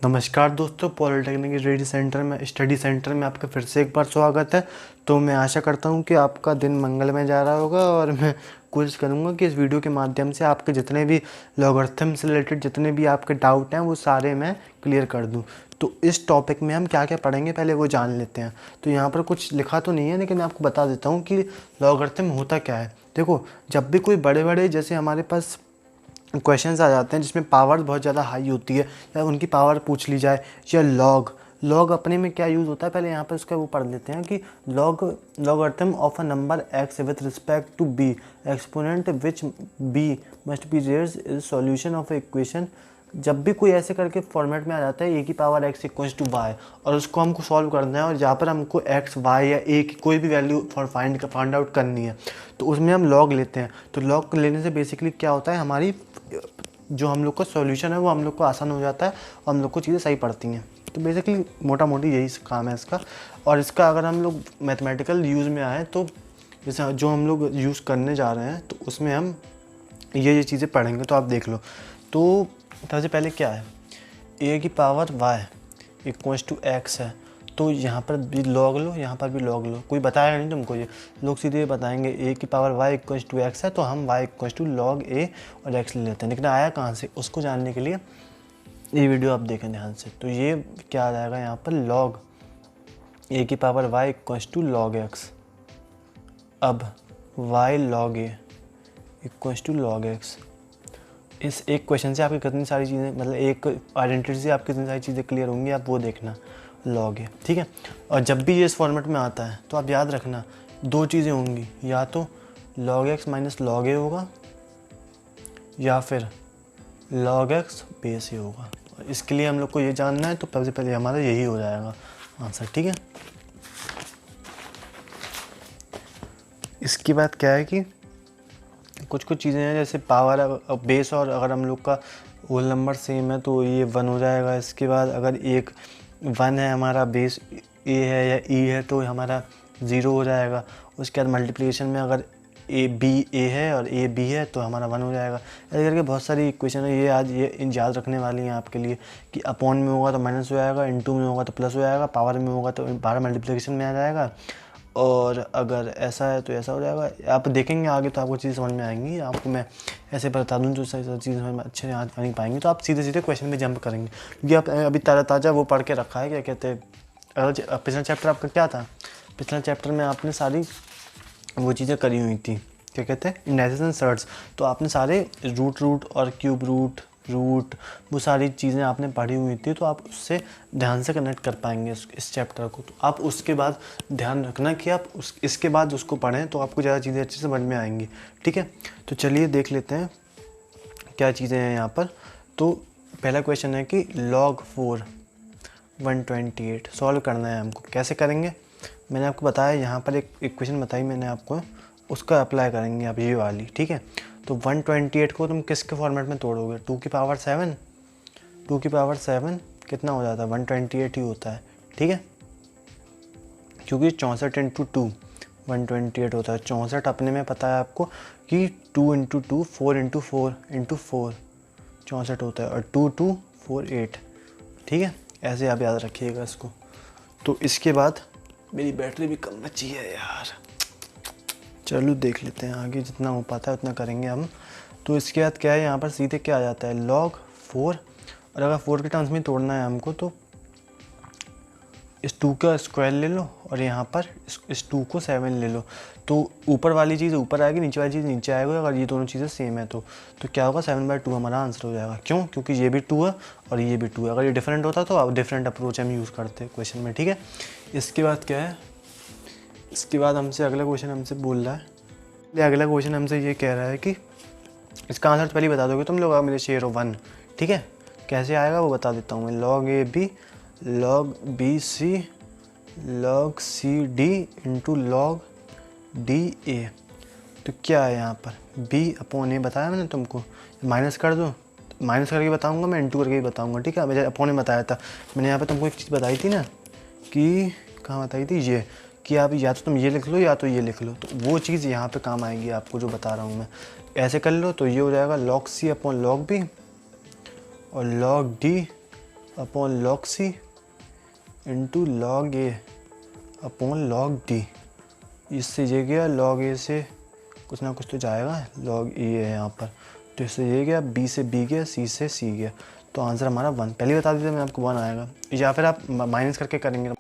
नमस्कार दोस्तों, polytechnic study centre में आपका फिर से एक बार स्वागत है। तो मैं आशा करता हूं कि आपका दिन मंगलमय जा रहा होगा और मैं कोशिश करूंगा कि इस वीडियो के माध्यम से आपके जितने भी लॉगरिथम से रिलेटेड जितने भी आपके डाउट हैं वो सारे मैं क्लियर कर दूं। तो इस टॉपिक में हम क्या क्या पढ़ेंगे पहले वो जान लेते हैं। तो यहाँ पर कुछ लिखा तो नहीं है, लेकिन मैं आपको बता देता हूँ कि लॉगरिथम होता क्या है। देखो, जब भी कोई बड़े बड़े जैसे हमारे पास क्वेश्चंस आ जाते हैं जिसमें पावर बहुत ज़्यादा हाई होती है या उनकी पावर पूछ ली जाए, या लॉग अपने में क्या यूज़ होता है, पहले यहाँ पर उसका वो पढ़ लेते हैं कि logarithm of a number x with respect to b exponent which b must be raised is solution of equation. जब भी कोई ऐसे करके फॉर्मेट में आ जाता है a की power x equals to y और उसको हमको सॉल्व करना है और जहाँ पर हमको x y या a की कोई भी वैल्यू फाइंड आउट करनी है, तो उसमें हम लॉग लेते हैं। तो लॉग लेने से बेसिकली क्या होता है, हमारी जो हम लोग का सॉल्यूशन है वो हम लोग को आसान हो जाता है और हम लोग को चीज़ें सही पड़ती हैं। तो बेसिकली मोटा मोटी यही काम है इसका। और इसका अगर हम लोग मैथमेटिकल यूज़ में आए तो जैसे जो हम लोग यूज़ करने जा रहे हैं तो उसमें हम ये चीज़ें पढ़ेंगे। तो आप देख लो। तो सबसे पहले क्या है, a की power y equals to x है, तो यहाँ पर भी लॉग लो, यहाँ पर भी लॉग लो। कोई बताएगा नहीं तुमको, ये लोग सीधे ये बताएंगे a की power y equals to x है, तो हम y equals to log a और x ले लेते हैं। लेकिन आया कहाँ से, उसको जानने के लिए ये वीडियो आप देखें ध्यान से। तो ये क्या आ जाएगा यहाँ पर, लॉग a की power y equals to log x। अब y log a equals to log x। इस एक क्वेश्चन से आपकी कितनी सारी चीज़ें, मतलब एक आइडेंटिटी से आपकी कितनी सारी चीज़ें क्लियर होंगी, आप वो देखना। लॉग है, ठीक है। और जब भी ये इस फॉर्मेट में आता है तो आप याद रखना दो चीज़ें होंगी, या तो लॉग एक्स माइनस लॉग ए होगा या फिर लॉग एक्स बेस ए होगा। और इसके लिए हम लोग को ये जानना है, तो सबसे पहले हमारा यही हो जाएगा आंसर, ठीक है। इसके बाद क्या है कि कुछ चीज़ें हैं जैसे पावर बेस, और अगर हम लोग का होल नंबर सेम है तो ये 1 हो जाएगा। इसके बाद अगर एक 1 है हमारा, बेस ए है या ई है, तो हमारा 0 हो जाएगा। उसके बाद मल्टीप्लिकेशन में अगर ए बी ए है और ए बी है तो हमारा 1 हो जाएगा। ऐसे करके बहुत सारी इक्वेशन है, ये आज ये याद रखने वाली हैं आपके लिए कि अपॉन में होगा तो माइनस हो जाएगा, इनटू में होगा तो प्लस हो जाएगा, पावर में होगा तो बाहर मल्टीप्लिकेशन में आ जाएगा, और अगर ऐसा है तो ऐसा हो जाएगा। आप देखेंगे आगे तो आपको चीज़ समझ में आएंगी। आपको मैं ऐसे बता दूँ जो सही चीज़ समझ में अच्छे आ नहीं पाएंगे, तो आप सीधे सीधे क्वेश्चन में जंप करेंगे, क्योंकि आप अभी ताज़ा वो पढ़ के रखा है। क्या कहते हैं, पिछला चैप्टर आपका क्या था, पिछला चैप्टर में आपने सारी वो चीज़ें करी हुई थी, क्या कहते हैं, इंडाइसेस एंड सर्ट्स। तो आपने सारे रूट और क्यूब रूट वो सारी चीज़ें आपने पढ़ी हुई थी, तो आप उससे ध्यान से कनेक्ट कर पाएंगे इस चैप्टर को। तो आप उसके बाद ध्यान रखना कि आप इसके बाद उसको पढ़ें, तो आपको ज़्यादा चीज़ें अच्छे से समझ में आएंगी, ठीक है। तो चलिए देख लेते हैं क्या चीज़ें हैं यहाँ पर। तो पहला क्वेश्चन है कि log 4 128 सॉल्व करना है हमको। कैसे करेंगे, मैंने आपको बताया, यहाँ पर एक इक्वेशन बताई मैंने आपको, उसका अप्लाई करेंगे आप ये वाली, ठीक है। तो 128 को तुम किसके फॉर्मेट में तोड़ोगे, 2 की पावर 7, 2 की पावर 7 कितना हो जाता है, 128 ही होता है, ठीक है। क्योंकि 64 इंटू 2 128 होता है। 64 अपने में पता है आपको कि 2 इंटू 2 4 इंटू 4 इंटू 4 64 होता है, और 2 2 4 8, ठीक है। ऐसे आप याद रखिएगा इसको। तो इसके बाद मेरी बैटरी भी कम बची है यार, चलो देख लेते हैं आगे, जितना हो पाता है उतना करेंगे हम। तो इसके बाद क्या है, यहाँ पर सीधे क्या आ जाता है, log 4, और अगर 4 के टर्म्स में तोड़ना है हमको तो इस 2 का स्क्वायर ले लो और यहाँ पर इस 2 को 7 ले लो। तो ऊपर वाली चीज़ ऊपर आएगी, नीचे वाली चीज़ नीचे आएगी। अगर ये दोनों चीज़ें सेम है तो क्या होगा, 7/2 हमारा आंसर हो जाएगा। क्यों, क्योंकि ये भी 2 है और ये भी 2 है। अगर ये डिफरेंट होता तो आप डिफरेंट अप्रोच हम यूज़ करते हैं क्वेश्चन में, ठीक है। इसके बाद क्या है, इसके बाद हमसे अगला क्वेश्चन हमसे बोल रहा है, अगला क्वेश्चन हमसे ये कह रहा है कि इसका आंसर तो पहले बता दोगे तुम लोग, मेरे शेयर ऑफ 1, ठीक है। कैसे आएगा वो बता देता हूँ मैं, log A B log B C log C D into log D A. तो क्या है यहाँ पर, b अपॉन ए बताया मैंने तुमको, माइनस कर दो, माइनस करके बताऊँगा मैं, इंटू करके ही बताऊँगा, ठीक है। मुझे अपॉन ए बताया था मैंने, यहाँ पे तुमको एक चीज़ बताई थी ना, कि कहाँ बताई थी, ये कि आप या तो तुम ये लिख लो या तो ये लिख लो, तो वो चीज़ यहाँ पे काम आएगी आपको जो बता रहा हूँ मैं। ऐसे कर लो तो ये हो जाएगा log c upon log b और log d upon log c into log ए अपॉन लॉग डी। इससे ये गया लॉग ए से कुछ ना कुछ तो जाएगा, लॉग ए है यहाँ पर, तो इससे ये गया, बी से बी गया, सी से सी गया, तो आंसर हमारा 1। पहले बता दीजिए मैं आपको 1 आएगा, या फिर आप माइनस करके करेंगे।